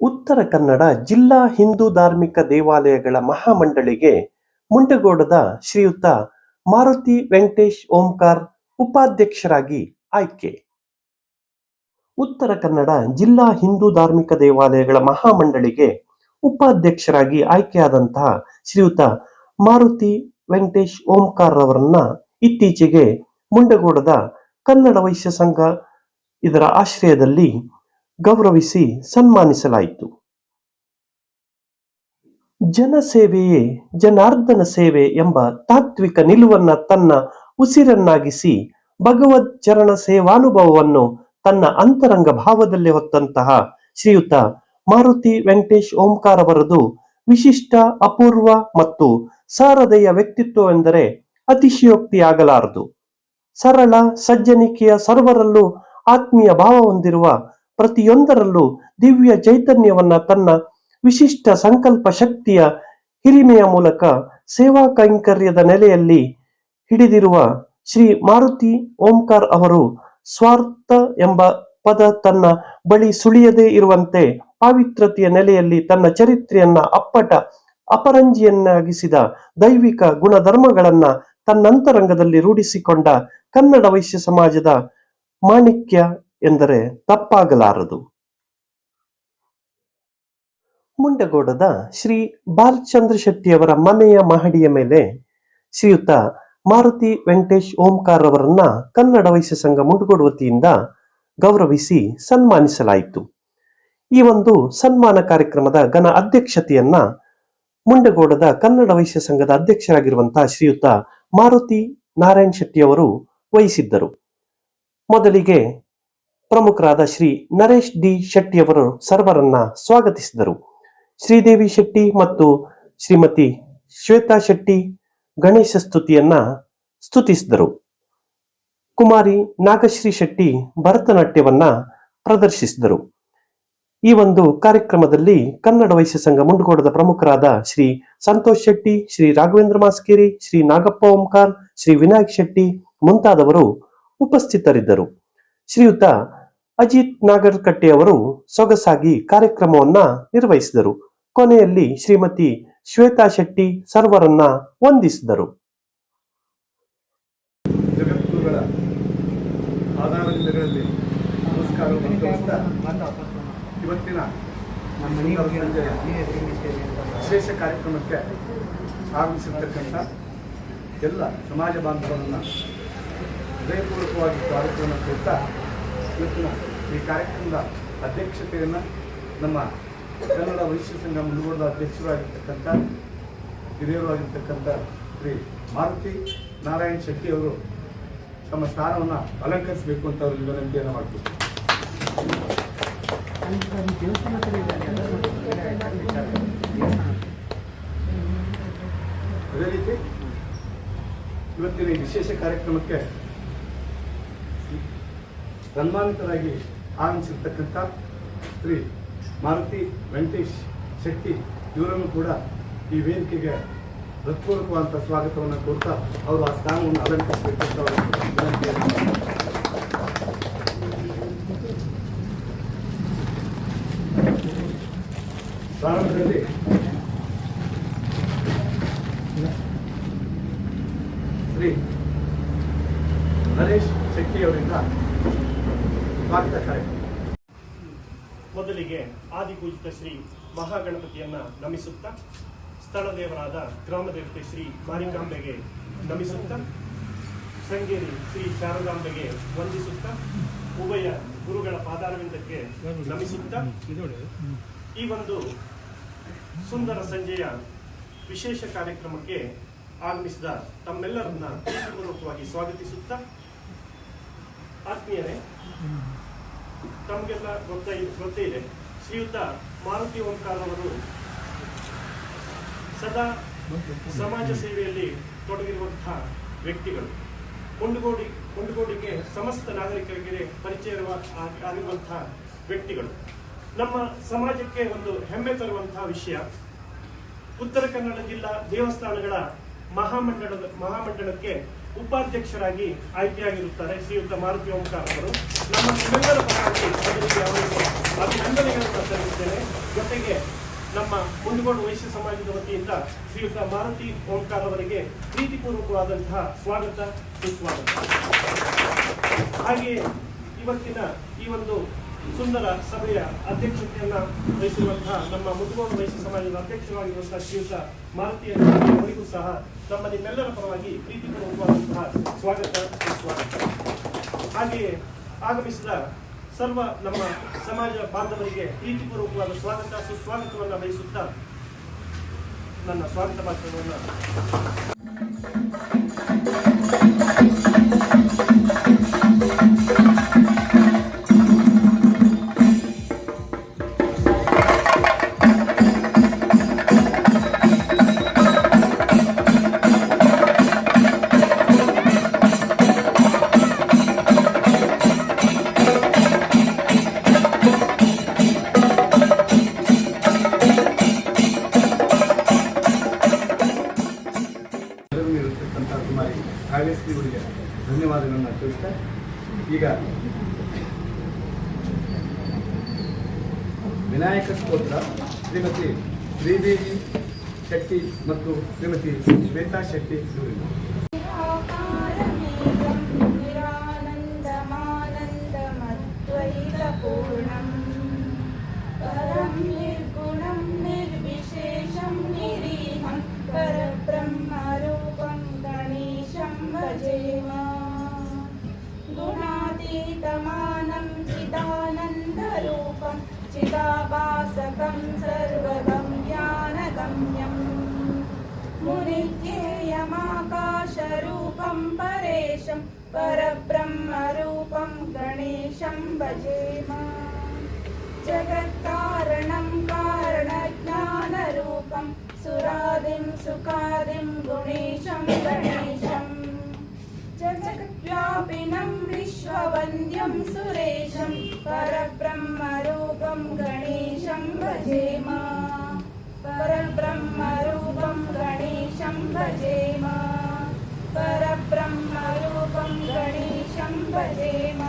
ಉತ್ತರ ಕನ್ನಡ ಜಿಲ್ಲಾ ಹಿಂದೂ ಧಾರ್ಮಿಕ ದೇವಾಲಯಗಳ ಮಹಾಮಂಡಳಿಗೆ ಮುಂಡಗೋಡದ ಶ್ರೀಯುತ ಮಾರುತಿ ವೆಂಕಟೇಶ್ ಓಂಕಾರ್ ಉಪಾಧ್ಯಕ್ಷರಾಗಿ ಆಯ್ಕೆ. ಉತ್ತರ ಕನ್ನಡ ಜಿಲ್ಲಾ ಹಿಂದೂ ಧಾರ್ಮಿಕ ದೇವಾಲಯಗಳ ಮಹಾಮಂಡಳಿಗೆ ಉಪಾಧ್ಯಕ್ಷರಾಗಿ ಆಯ್ಕೆಯಾದಂತಹ ಶ್ರೀಯುತ ಮಾರುತಿ ವೆಂಕಟೇಶ್ ಓಂಕಾರ್ ಅವರನ್ನ ಇತ್ತೀಚೆಗೆ ಮುಂಡಗೋಡದ ಕನ್ನಡ ವೈಶ್ಯ ಸಂಘ ಇದರ ಆಶ್ರಯದಲ್ಲಿ ಗೌರವಿಸಿ ಸನ್ಮಾನಿಸಲಾಯಿತು. ಜನಸೇವೆಯೇ ಜನಾರ್ದನ ಸೇವೆ ಎಂಬ ತಾತ್ವಿಕ ನಿಲುವನ್ನ ತನ್ನ ಉಸಿರನ್ನಾಗಿಸಿ ಭಗವದ್ ಚರಣ ಸೇವಾನುಭವವನ್ನು ತನ್ನ ಅಂತರಂಗ ಭಾವದಲ್ಲಿ ಹೊತ್ತಂತಹ ಶ್ರೀಯುತ ಮಾರುತಿ ವೆಂಕಟೇಶ್ ಓಂಕಾರ್ ಅವರದು ವಿಶಿಷ್ಟ, ಅಪೂರ್ವ ಮತ್ತು ಸಾರದೆಯ ವ್ಯಕ್ತಿತ್ವವೆಂದರೆ ಅತಿಶಯೋಕ್ತಿಯಾಗಲಾರದು. ಸರಳ ಸಜ್ಜನಿಕೆಯ ಸರ್ವರಲ್ಲೂ ಆತ್ಮೀಯ ಭಾವ ಹೊಂದಿರುವ, ಪ್ರತಿಯೊಂದರಲ್ಲೂ ದಿವ್ಯ ಚೈತನ್ಯವನ್ನ ತನ್ನ ವಿಶಿಷ್ಟ ಸಂಕಲ್ಪ ಶಕ್ತಿಯ ಹಿರಿಮೆಯ ಮೂಲಕ ಸೇವಾ ಕೈಂಕರ್ಯದ ನೆಲೆಯಲ್ಲಿ ಹಿಡಿದಿರುವ ಶ್ರೀ ಮಾರುತಿ ಓಂಕಾರ್ ಅವರು ಸ್ವಾರ್ಥ ಎಂಬ ಪದ ತನ್ನ ಬಳಿ ಸುಳಿಯದೇ ಇರುವಂತೆ ಪಾವಿತ್ರತೆಯ ನೆಲೆಯಲ್ಲಿ ತನ್ನ ಚರಿತ್ರೆಯನ್ನ ಅಪರಂಜಿಯನ್ನಾಗಿಸಿದ ದೈವಿಕ ಗುಣಧರ್ಮಗಳನ್ನ ತನ್ನಂತರಂಗದಲ್ಲಿ ರೂಢಿಸಿಕೊಂಡ ಕನ್ನಡ ವೈಶ್ಯ ಸಮಾಜದ ಮಾಣಿಕ್ಯ ಎಂದರೆ ತಪ್ಪಾಗಲಾರದು. ಮುಂಡಗೋಡದ ಶ್ರೀ ಬಾಲಚಂದ್ರ ಶೆಟ್ಟಿಯವರ ಮನೆಯ ಮಹಡಿಯ ಮೇಲೆ ಶ್ರೀಯುತ ಮಾರುತಿ ವೆಂಕಟೇಶ್ ಓಂಕಾರ್ ಅವರನ್ನ ಕನ್ನಡ ವೈಶ್ಯ ಸಂಘ ಮುಂಡಗೋಡು ವತಿಯಿಂದ ಗೌರವಿಸಿ ಸನ್ಮಾನಿಸಲಾಯಿತು. ಈ ಒಂದು ಸನ್ಮಾನ ಕಾರ್ಯಕ್ರಮದ ಘನ ಅಧ್ಯಕ್ಷತೆಯನ್ನ ಮುಂಡಗೋಡದ ಕನ್ನಡ ವೈಶ್ಯ ಸಂಘದ ಅಧ್ಯಕ್ಷರಾಗಿರುವಂತಹ ಶ್ರೀಯುತ ಮಾರುತಿ ನಾರಾಯಣ್ ಶೆಟ್ಟಿ ಅವರು ವಹಿಸಿದ್ದರು. ಮೊದಲಿಗೆ ಪ್ರಮುಖರಾದ ಶ್ರೀ ನರೇಶ್ ಡಿ ಶೆಟ್ಟಿ ಅವರು ಸರ್ವರನ್ನ ಸ್ವಾಗತಿಸಿದರು. ಶ್ರೀದೇವಿ ಶೆಟ್ಟಿ ಮತ್ತು ಶ್ರೀಮತಿ ಶ್ವೇತಾ ಶೆಟ್ಟಿ ಗಣೇಶ ಸ್ತುತಿಯನ್ನ ಸ್ತುತಿಸಿದರು. ಕುಮಾರಿ ನಾಗಶ್ರೀ ಶೆಟ್ಟಿ ಭರತನಾಟ್ಯವನ್ನ ಪ್ರದರ್ಶಿಸಿದರು. ಈ ಒಂದು ಕಾರ್ಯಕ್ರಮದಲ್ಲಿ ಕನ್ನಡ ವೈಶ್ಯ ಸಂಘ ಮುಂಡಗೋಡದ ಪ್ರಮುಖರಾದ ಶ್ರೀ ಸಂತೋಷ್ ಶೆಟ್ಟಿ, ಶ್ರೀ ರಾಘವೇಂದ್ರ ಮಾಸ್ಕೇರಿ, ಶ್ರೀ ನಾಗಪ್ಪ ಓಂಕಾರ್, ಶ್ರೀ ವಿನಾಯಕ್ ಶೆಟ್ಟಿ ಮುಂತಾದವರು ಉಪಸ್ಥಿತರಿದ್ದರು. ಶ್ರೀಯುತ ಅಜಿತ್ ನಾಗರಕಟ್ಟೆ ಅವರು ಸೊಗಸಾಗಿ ಕಾರ್ಯಕ್ರಮವನ್ನ ನಿರ್ವಹಿಸಿದರು. ಕೊನೆಯಲ್ಲಿ ಶ್ರೀಮತಿ ಶ್ವೇತಾ ಶೆಟ್ಟಿ ಸರ್ವರನ್ನ ವಂದಿಸಿದರು. ಜಗದ್ಗುರುಗಳ ಆಧಾರಗಳಲ್ಲಿ ಇವತ್ತಿನ ವಿಶೇಷ ಕಾರ್ಯಕ್ರಮಕ್ಕೆ ಆಗಮಿಸಿರ್ತಕ್ಕಂಥ ಎಲ್ಲ ಸಮಾಜ ಬಾಂಧವರನ್ನು ಹೃದಯಪೂರ್ವಕವಾಗಿ ಕಾರ್ಯಕ್ರಮ ಕೊಡ್ತಾ ಇವತ್ತಿನ ಈ ಕಾರ್ಯಕ್ರಮದ ಅಧ್ಯಕ್ಷತೆಯನ್ನು ನಮ್ಮ ಕನ್ನಡ ವೈಶ್ಯ ಸಂಘ ಮುಂಡಗೋಡದ ಅಧ್ಯಕ್ಷರಾಗಿರ್ತಕ್ಕಂಥ ಹಿರಿಯರಾಗಿರ್ತಕ್ಕಂಥ ಶ್ರೀ ಮಾರುತಿ ನಾರಾಯಣ್ ಶೆಟ್ಟಿ ಅವರು ತಮ್ಮ ಸ್ಥಾನವನ್ನು ಅಲಂಕರಿಸಬೇಕು ಅಂತ ಅವರಿಗೆ ವಿನಂತಿಯನ್ನು ಮಾಡ್ತೀವಿ. ಅದೇ ರೀತಿ ಇವತ್ತಿನ ಈ ವಿಶೇಷ ಕಾರ್ಯಕ್ರಮಕ್ಕೆ ಸನ್ಮಾನಿತರಾಗಿ ಆಗಮಿಸಿರ್ತಕ್ಕಂಥ ಶ್ರೀ ಮಾರುತಿ ವೆಂಕಟೇಶ್ ಶೆಟ್ಟಿ ಇವರನ್ನು ಕೂಡ ಈ ವೇದಿಕೆಗೆ ಹೃತ್ಪೂರ್ವಕವಾದಂಥ ಸ್ವಾಗತವನ್ನು ಕೊಡ್ತಾ ಅವರು ಆ ಸ್ಥಾನವನ್ನು ಅಲಂಕರಿಸಬೇಕು ಅಂತ ವಿನಂತಿಯನ್ನು. ಪ್ರಾರಂಭದಲ್ಲಿ ಶ್ರೀ ನರೇಶ್ ಶೆಟ್ಟಿ ಅವರಿಂದ ಸ್ವಾಗತ ಕಾರ್ಯಕ್ರಮ. ಮೊದಲಿಗೆ ಆದಿಪೂಜಿತ ಶ್ರೀ ಮಹಾಗಣಪತಿಯನ್ನ ನಮಿಸುತ್ತಾ, ಸ್ಥಳದೇವರಾದ ಗ್ರಾಮದೇವತೆ ಶ್ರೀ ಮಾರಿಕಾಂಬೆಗೆ ನಮಿಸುತ್ತಾ, ಶೃಂಗೇರಿ ಶ್ರೀ ಶಾರದಾಂಬೆಗೆ ವಂದಿಸುತ್ತಾ, ಉಭಯ ಗುರುಗಳ ಪಾದಾರವಿಂದಕ್ಕೆ ನಮಿಸುತ್ತಾ, ಈ ಒಂದು ಸುಂದರ ಸಂಜೆಯ ವಿಶೇಷ ಕಾರ್ಯಕ್ರಮಕ್ಕೆ ಆಗಮಿಸಿದ ತಮ್ಮೆಲ್ಲರನ್ನ ಪ್ರೀತಿಪೂರ್ವಕವಾಗಿ ಸ್ವಾಗತಿಸುತ್ತಾ, ಆತ್ಮೀಯರೇ, ತಮಗೆಲ್ಲ ಗೊತ್ತೇ ಇದೆ, ಶ್ರೀಯುತ ಮಾರುತಿ ಓಂಕಾರ್ ಅವರು ಸದಾ ಸಮಾಜ ಸೇವೆಯಲ್ಲಿ ತೊಡಗಿರುವಂತಹ ವ್ಯಕ್ತಿಗಳು. ಮುಂಡಗೋಡಿಗೆ ಸಮಸ್ತ ನಾಗರಿಕರಿಗೆ ಪರಿಚಯ ಆಗಿರುವಂತಹ ವ್ಯಕ್ತಿಗಳು. ನಮ್ಮ ಸಮಾಜಕ್ಕೆ ಒಂದು ಹೆಮ್ಮೆ ತರುವಂತಹ ವಿಷಯ, ಉತ್ತರ ಕನ್ನಡ ಜಿಲ್ಲಾ ದೇವಸ್ಥಾನಗಳ ಮಹಾಮಂಡಳಕ್ಕೆ ಉಪಾಧ್ಯಕ್ಷರಾಗಿ ಆಯ್ಕೆಯಾಗಿರುತ್ತಾರೆ ಶ್ರೀಯುತ ಮಾರುತಿ ಓಂಕಾರ್ ಅವರು. ನಮ್ಮ ನಿಮ್ಮೆಲ್ಲರ ಪರವಾಗಿ ಅವರಿಗೆ ಅಭಿನಂದನೆಗಳನ್ನು ಸಲ್ಲಿಸುತ್ತೇನೆ. ನಮ್ಮ ಮುಂಡಗೋಡು ವೈಶ್ಯ ಸಮಾಜದ ವತಿಯಿಂದ ಶ್ರೀಯುತ ಮಾರುತಿ ಓಂಕಾರ ಅವರಿಗೆ ಪ್ರೀತಿಪೂರ್ವಕವಾದಂತಹ ಸ್ವಾಗತ ಸುಸ್ವಾಗತ. ಹಾಗೆಯೇ ಇವತ್ತಿನ ಈ ಒಂದು ಸುಂದರ ಸಭೆಯ ಅಧ್ಯಕ್ಷತೆಯನ್ನ ವಹಿಸಿರುವಂತಹ ನಮ್ಮ ಮುಂಡಗೋಡು ವೈಶ್ಯ ಸಮಾಜದ ಅಧ್ಯಕ್ಷರಾಗಿರುವಂತಹ ಶ್ರೀಯುತ ಮಾರುತಿ ಅವರಿಗೂ ಸಹ ನಮ್ಮ ನಿಮ್ಮೆಲ್ಲರ ಪರವಾಗಿ ಪ್ರೀತಿಪೂರ್ವಕವಾದಂತಹ ಸ್ವಾಗತ ಸುಸ್ವಾಗತ. ಹಾಗೆಯೇ ಆಗಮಿಸಿದ ಸರ್ವ ನಮ್ಮ ಸಮಾಜ ಬಾಂಧವರಿಗೆ ಪ್ರೀತಿಪೂರ್ವಕವಾದ ಸ್ವಾಗತ ಸುಸ್ವಾಗತವನ್ನು ಬಯಸುತ್ತಾ ನನ್ನ ಸ್ವಾಗತ ಭಾಷಣವನ್ನು ಕಾವ್ಯಶ್ರೀಗಳಿಗೆ ಧನ್ಯವಾದಗಳನ್ನು ತಿಳಿಸ್ತಾ ಈಗ ವಿನಾಯಕ ಸ್ತೋತ್ರ ಶ್ರೀಮತಿ ಶ್ರೀದೇವಿ ಶೆಟ್ಟಿ ಮತ್ತು ಶ್ರೀಮತಿ ಶ್ವೇತಾ ಶೆಟ್ಟಿ ಇವರಿಂದ. गुणातीतमानं चिदानन्दरूपं चिदाभासकं सर्वगम्यानगम्यं मुनिध्येयमाकाशरूपं परेशं परब्रह्मरूपं गणेशं भजेम जगत्कारणं कारणज्ञानरूपं सुरादिं सुखादिं गुणेशं गणेशं जगद्व्यापिनं विश्ववन्द्यं सुरेशं परब्रह्मरूपं गणेशं भजेम परब्रह्मरूपं गणेशं भजेम परब्रह्मरूपं गणेशं भजेम.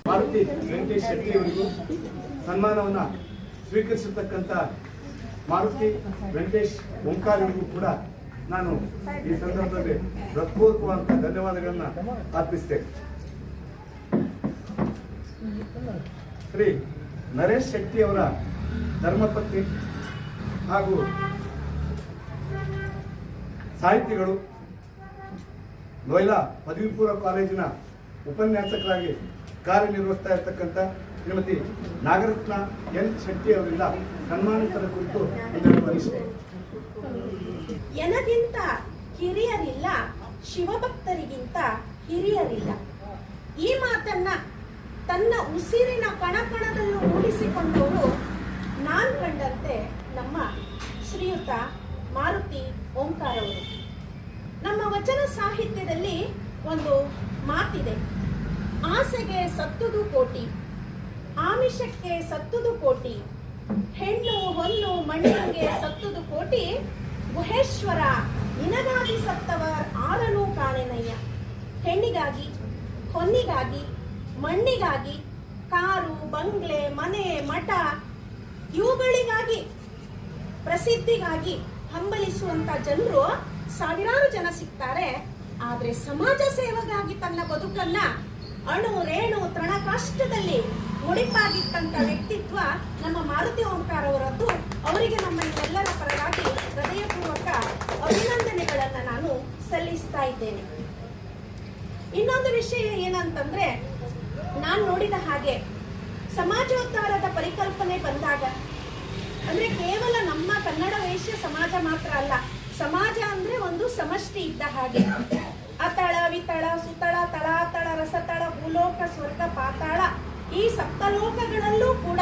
ಮಾರುತಿ ವೆಂಕಟೇಶ್ ಶೆಟ್ಟಿ ಅವರಿಗೂ ಸನ್ಮಾನವನ್ನು ಸ್ವೀಕರಿಸಿರ್ತಕ್ಕಂಥ ಮಾರುತಿ ವೆಂಕಟೇಶ್ ಓಂಕಾರ ಅವರಿಗೂ ಕೂಡ ನಾನು ಈ ಸಂದರ್ಭದಲ್ಲಿ ಹೃತ್ಪೂರ್ವಕವಾದಂಥ ಧನ್ಯವಾದಗಳನ್ನು ಅರ್ಪಿಸ್ತೇನೆ. ಶ್ರೀ ನರೇಶ್ ಶೆಟ್ಟಿ ಅವರ ಧರ್ಮಪತ್ನಿ ಹಾಗೂ ಸಾಹಿತಿಗಳು, ಲೋಯ್ಲಾ ಪದವಿ ಪೂರ್ವ ಕಾಲೇಜಿನ ಉಪನ್ಯಾಸಕರಾಗಿ ಕಾರ್ಯನಿರ್ವಹಿಸ್ತಾ ಇರತಕ್ಕಂಥ ಶ್ರೀಮತಿ ನಾಗರತ್ನ ಎನ್ ಶೆಟ್ಟಿ ಅವರಿಂದ ಸನ್ಮಾನಿತರ ಕುರಿತು ಒಂದೆರಡು ಅನಿಸಿಕೆ. ಎನಗಿಂತ ಹಿರಿಯರಿಲ್ಲ, ಶಿವಭಕ್ತರಿಗಿಂತ ಹಿರಿಯರಿಲ್ಲ. ಈ ಮಾತನ್ನ ತನ್ನ ಉಸಿರಿನ ಕಣಕಣದಲ್ಲೂ ಮೂಡಿಸಿಕೊಂಡವರು ನಾನು ಕಂಡಂತೆ ನಮ್ಮ ಶ್ರೀಯುತ ಮಾರುತಿ ಓಂಕಾರ ಅವರು. ನಮ್ಮ ವಚನ ಸಾಹಿತ್ಯದಲ್ಲಿ ಒಂದು ಮಾತಿದೆ, ಆಸೆಗೆ ಸತ್ತುದು ಕೋಟಿ, ಆಮಿಷಕ್ಕೆ ಸತ್ತುದು ಕೋಟಿ, ಹೆಣ್ಣು ಹೊನ್ನು ಮಣ್ಣಿಗೆ ಸತ್ತುದು ಕೋಟಿ, ಗುಹೇಶ್ವರ ನಿನಗಾಗಿ ಸತ್ತವರ್ ಆರನೂ ಕಾಣೆನಯ್ಯ. ಹೆಣ್ಣಿಗಾಗಿ, ಹೊನ್ನಿಗಾಗಿ, ಮಣ್ಣಿಗಾಗಿ, ಕಾರು, ಬಂಗ್ಲೆ, ಮನೆ, ಮಠ ಇವುಗಳಿಗಾಗಿ, ಪ್ರಸಿದ್ಧಿಗಾಗಿ ಹಂಬಲಿಸುವಂತ ಜನರು ಸಾವಿರಾರು ಜನ ಸಿಗ್ತಾರೆ. ಆದ್ರೆ ಸಮಾಜ ಸೇವೆಗಾಗಿ ತನ್ನ ಬದುಕನ್ನ ಅಣು ರೇಣು ತೃಣ ಕಷ್ಟದಲ್ಲಿ ಮುಡಿಪಾಗಿತ್ತಂತ ವ್ಯಕ್ತಿತ್ವ ನಮ್ಮ ಮಾರುತಿ ಓಂಕಾರ ಅವರದ್ದು. ಅವರಿಗೆ ನಮ್ಮ ಎಲ್ಲರ ಪರವಾಗಿ ಹೃದಯಪೂರ್ವಕ ಅಭಿನಂದನೆಗಳನ್ನ ನಾನು ಸಲ್ಲಿಸ್ತಾ ಇದ್ದೇನೆ. ಇನ್ನೊಂದು ವಿಷಯ ಏನಂತಂದ್ರೆ, ನಾನು ನೋಡಿದ ಹಾಗೆ ಸಮಾಜೋದ್ಧಾರದ ಪರಿಕಲ್ಪನೆ ಬಂದಾಗ ಅಂದ್ರೆ ಕೇವಲ ನಮ್ಮ ಕನ್ನಡ ವೇಶ್ಯ ಸಮಾಜ ಮಾತ್ರ ಅಲ್ಲ, ಸಮಾಜ ಅಂದ್ರೆ ಒಂದು ಸಮಷ್ಟಿ ಇದ್ದ ಹಾಗೆ. ಅತಳ ವಿತಳ ಸುತಳ ತಳಾತಳ ರಸತಳ ಭೂಲೋಕ ಸ್ವರ್ಗ ಪಾತಾಳ ಈ ಸಪ್ತಲೋಕಗಳಲ್ಲೂ ಕೂಡ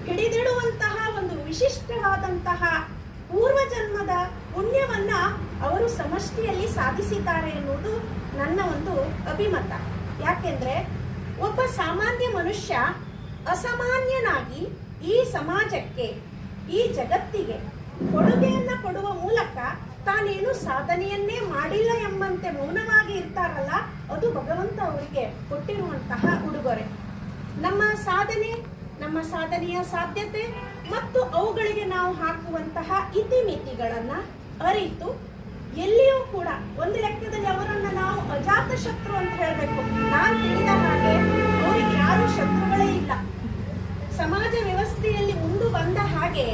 ಹಿಡಿದಿಡುವಂತಹ ಒಂದು ವಿಶಿಷ್ಟವಾದಂತಹ ಪೂರ್ವಜನ್ಮದ ಪುಣ್ಯವನ್ನ ಅವರು ಸಮಷ್ಟಿಯಲ್ಲಿ ಸಾಧಿಸಿದ್ದಾರೆ ಎನ್ನುವುದು ನನ್ನ ಒಂದು ಅಭಿಮತ. ಯಾಕೆಂದ್ರೆ ಒಬ್ಬ ಸಾಮಾನ್ಯ ಮನುಷ್ಯ ಅಸಾಮಾನ್ಯನಾಗಿ ಈ ಸಮಾಜಕ್ಕೆ, ಈ ಜಗತ್ತಿಗೆ ಕೊಡುಗೆಯನ್ನ ಕೊಡುವ ಮೂಲಕ ತಾನೇನು ಸಾಧನೆಯನ್ನೇ ಮಾಡಿಲ್ಲ ಎಂಬಂತೆ ಮೌನವಾಗಿ ಇರ್ತಾರಲ್ಲ, ಅದು ಭಗವಂತ ಅವರಿಗೆ ಕೊಟ್ಟಿರುವಂತಹ ಉಡುಗೊರೆ. ನಮ್ಮ ಸಾಧನೆ, ನಮ್ಮ ಸಾಧನೆಯ ಸಾಧ್ಯತೆ ಮತ್ತು ಅವುಗಳಿಗೆ ನಾವು ಹಾಕುವಂತಹ ಇತಿಮಿತಿಗಳನ್ನ ಅರಿತು ಎಲ್ಲಿಯೂ ಕೂಡ ಒಂದು ಲೆಕ್ಕದಲ್ಲಿ ಅವರನ್ನ ನಾವು ಅಜಾತ ಶತ್ರು ಅಂತ ಹೇಳಬೇಕು. ನಾನು ತಿಳಿದ ಹಾಗೆ ಅವರಿಗೆ ಯಾರು ಶತ್ರುಗಳೇ ಇಲ್ಲ. ಸಮಾಜ ವ್ಯವಸ್ಥೆಯಲ್ಲಿ ಮುಂದೆ ಬಂದ ಹಾಗೆ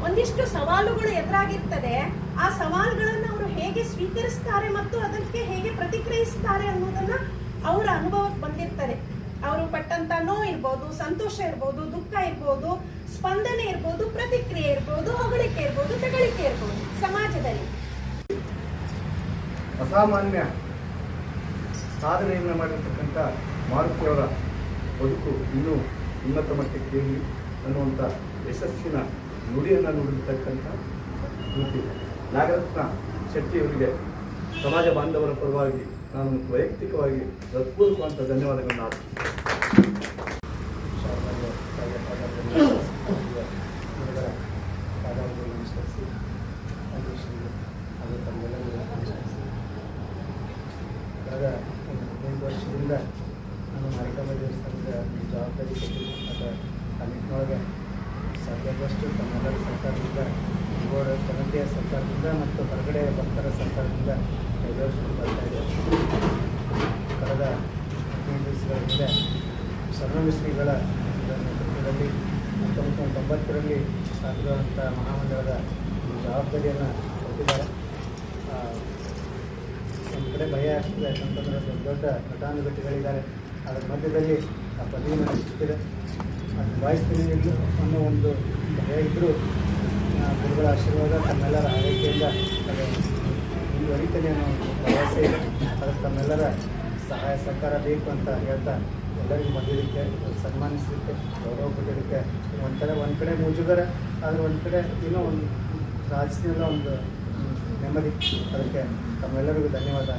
ಒಂದಿಷ್ಟು ಸವಾಲುಗಳು ಎದುರಾಗಿರ್ತದೆ. ಆ ಸವಾಲುಗಳನ್ನು ಅವರು ಹೇಗೆ ಸ್ವೀಕರಿಸ್ತಾರೆ ಮತ್ತು ಅದಕ್ಕೆ ಹೇಗೆ ಪ್ರತಿಕ್ರಿಯಿಸ್ತಾರೆ ಅನ್ನೋದನ್ನ ಅವರ ಅನುಭವಕ್ಕೆ ಬಂದಿರ್ತದೆ. ಅವರು ಪಟ್ಟಂತ ನೋವು ಇರ್ಬೋದು, ಸಂತೋಷ ಇರ್ಬೋದು, ದುಃಖ ಇರ್ಬೋದು, ಸ್ಪಂದನೆ ಇರ್ಬೋದು, ಪ್ರತಿಕ್ರಿಯೆ ಇರ್ಬೋದು, ಹೊಗಳಿಕೆ ಇರ್ಬೋದು, ತೆಗಳಿಕೆ ಇರ್ಬೋದು. ಸಮಾಜದಲ್ಲಿ ಅಸಾಮಾನ್ಯ ಸಾಧನೆಯನ್ನು ಮಾಡಿರ್ತಕ್ಕಂಥ ಮಾರುತಿಯವರ ಬದುಕು ಇನ್ನೂ ಉನ್ನತ ಮಟ್ಟಕ್ಕೆ ಏರಿ ಅನ್ನುವಂಥ ಯಶಸ್ಸಿನ ನುಡಿಯನ್ನು ನುಡಿದಿರ್ತಕ್ಕಂಥ ಕೃತಿ ನಾಗರತ್ನ ಶೆಟ್ಟಿಯವರಿಗೆ ಸಮಾಜ ಬಾಂಧವರ ಪರವಾಗಿ ನಾನು ವೈಯಕ್ತಿಕವಾಗಿ ಹೃತ್ಪೂರ್ವಕವಾದಂಥ ಧನ್ಯವಾದಗಳನ್ನು ನಮಸ್ಕರಿಸಿ ಹಾಗೂ ತಮ್ಮೆಲ್ಲರಿಗೂ ನಮಸ್ಕರಿಸಿ. ಕಳೆದ 15 ವರ್ಷದಿಂದ ನಾನು ಮಾರಿಕಾಂಬಾ ದೇವಸ್ಥಾನದ ಜವಾಬ್ದಾರಿ ಕೊಟ್ಟು ಅಥವಾ ಆ ನಿಟ್ಟಿನೊಳಗೆ ಸಾಧ್ಯದಷ್ಟು ತಮ್ಮೆಲ್ಲರ ಸರ್ಕಾರದಿಂದ, ಗೋಡ ಜನತೆಯ ಸರ್ಕಾರದಿಂದ ಮತ್ತು ಹೊರಗಡೆ ಭಕ್ತರ ಸರ್ಕಾರದಿಂದ ನೆರವೇರಿಸಿಕೊಂಡು ಬರ್ತಾ ಇದೆ. ಕಳೆದ 15 ದಿವಸಗಳ ಹಿಂದೆ ಶರಣ ಶ್ರೀಗಳ ನೇತೃತ್ವದಲ್ಲಿ 1990ರಲ್ಲಿ ಸ್ಥಾಪಿಸಿರುವಂಥ ಮಹಾಮಂಡಳದ ಜವಾಬ್ದಾರಿಯನ್ನು ಕೊಟ್ಟಿದ್ದಾರೆ. ಒಂದು ಕಡೆ ಭಯ ಆಗ್ತದೆ, ಯಾಕಂತಂದರೆ ದೊಡ್ಡ ದೊಡ್ಡ ಘಟಾನುಘಟಿಗಳಿದ್ದಾರೆ. ಅದರ ಮಧ್ಯದಲ್ಲಿ ಆ ಪದವಿಯನ್ನು ನಿಶ್ಚಿತಿದೆ, ಅದು ನಿಭಾಯಿಸ್ತೀನಿ ಇಲ್ಲ ಅನ್ನೋ ಒಂದು ಭಯ ಇದ್ದರೂ ಗುರುಗಳ ಆಶೀರ್ವಾದ ತಮ್ಮೆಲ್ಲರ ಆರೈಕೆಯಿಂದ ಅದು ಮುಂದುವರಿತಾನೆ ಅನ್ನೋ ಒಂದು ಭರವಸೆ ಇದೆ. ಅದಕ್ಕೆ ತಮ್ಮೆಲ್ಲರ ಸಹಾಯ ಸಹಕಾರ ಬೇಕು ಅಂತ ಹೇಳ್ತಾ ಎಲ್ಲರಿಗೂ ಮಧ್ಯದಕ್ಕೆ ಸನ್ಮಾನಿಸಲಿಕ್ಕೆ, ಗೌರವ ಕೊಡಲಿಕ್ಕೆ ಒಂದು ಕಡೆ ಮುಜುಗರ, ಆದರೆ ಒಂದು ಕಡೆ ಇನ್ನೂ ಒಂದು ರಾಜಕೀಯದ ಒಂದು ನೆಮ್ಮದಿ. ಅದಕ್ಕೆ ತಮ್ಮೆಲ್ಲರಿಗೂ ಧನ್ಯವಾದ.